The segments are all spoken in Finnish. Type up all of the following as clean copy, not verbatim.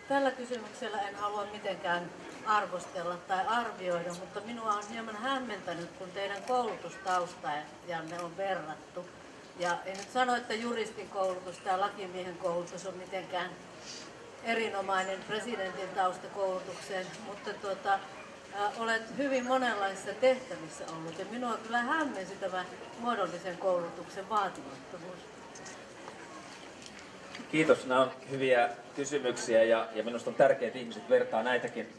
Tällä kysymyksellä en halua mitenkään arvostella tai arvioida, mutta minua on hieman hämmentänyt, kun teidän koulutustaustanne on verrattu. Ja en nyt sano, että juristin koulutus tai lakimiehen koulutus on mitenkään erinomainen presidentin taustakoulutukseen, mutta olet hyvin monenlaisissa tehtävissä ollut ja minua kyllä hämmensi tämä muodollisen koulutuksen vaatimattomuus. Kiitos, nämä on hyviä kysymyksiä ja minusta on tärkeää, että ihmiset vertaa näitäkin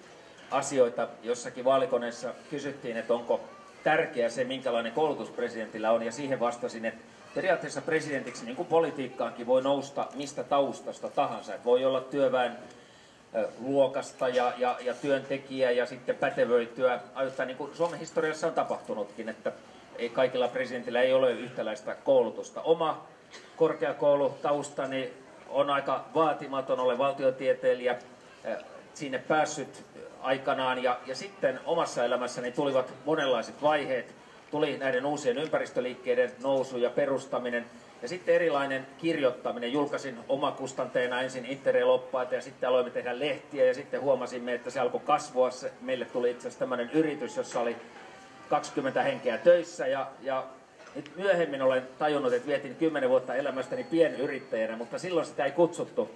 asioita. Jossakin vaalikoneessa kysyttiin, että onko tärkeää se, minkälainen koulutus presidentillä on, ja siihen vastasin, että periaatteessa presidentiksi, niin kuin politiikkaankin, voi nousta mistä taustasta tahansa. Että voi olla työväen luokasta ja työntekijä ja sitten pätevöityä ajoittain, niin kuin Suomen historiassa on tapahtunutkin, että kaikilla presidentillä ei ole yhtäläistä koulutusta. Oma korkeakoulutaustani on aika vaatimaton, olen valtiotieteilijä, sinne päässyt aikanaan ja sitten omassa elämässäni tulivat monenlaiset vaiheet. Tuli näiden uusien ympäristöliikkeiden nousu ja perustaminen ja sitten erilainen kirjoittaminen. Julkaisin omakustanteena ensin Interrail-oppaita ja sitten aloimme tehdä lehtiä ja sitten huomasimme, että se alkoi kasvua. Meille tuli itse asiassa tämmöinen yritys, jossa oli 20 henkeä töissä ja nyt myöhemmin olen tajunnut, että vietin 10 vuotta elämästäni pienyrittäjänä, mutta silloin sitä ei kutsuttu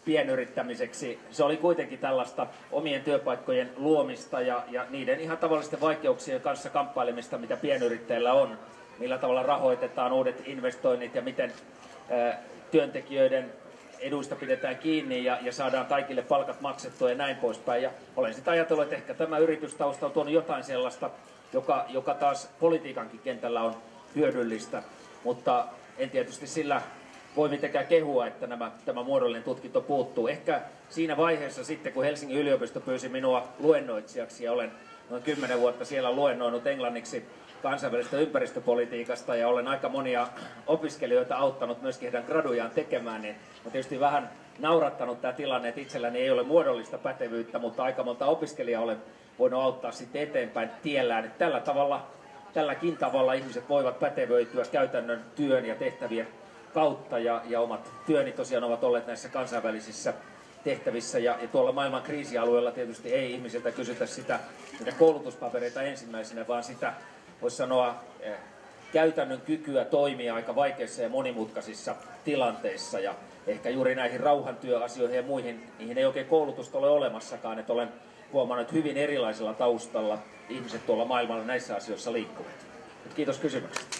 pienyrittämiseksi. Se oli kuitenkin tällaista omien työpaikkojen luomista ja niiden ihan tavallisten vaikeuksien kanssa kamppailemista, mitä pienyrittäjillä on. Millä tavalla rahoitetaan uudet investoinnit ja miten työntekijöiden eduista pidetään kiinni ja saadaan kaikille palkat maksettua ja näin poispäin. Ja olen sitten ajatellut, että ehkä tämä yritystausta on tuonut jotain sellaista, joka taas politiikankin kentällä on hyödyllistä, mutta en tietysti sillä voi mitenkään kehua, että tämä muodollinen tutkinto puuttuu. Ehkä siinä vaiheessa sitten, kun Helsingin yliopisto pyysi minua luennoitsijaksi ja olen noin 10 vuotta siellä luennoinut englanniksi kansainvälisestä ympäristöpolitiikasta ja olen aika monia opiskelijoita auttanut myöskin heidän gradujaan tekemään, niin on tietysti vähän naurattanut tämä tilanne, että itselläni ei ole muodollista pätevyyttä, mutta aika monta opiskelijaa olen voinut auttaa sitten eteenpäin tiellään, että tälläkin tavalla ihmiset voivat pätevöityä käytännön työn ja tehtävien kautta ja omat työni tosiaan ovat olleet näissä kansainvälisissä tehtävissä ja tuolla maailman kriisialueella tietysti ei ihmisiltä kysytä sitä niitä koulutuspapereita ensimmäisenä, vaan sitä voisi sanoa käytännön kykyä toimia aika vaikeissa ja monimutkaisissa tilanteissa ja ehkä juuri näihin rauhantyöasioihin ja muihin, niihin ei oikein koulutusta ole olemassakaan, että olen huomannut hyvin erilaisella taustalla ihmiset tuolla maailmalla näissä asioissa liikkuvat. Kiitos kysymyksestä.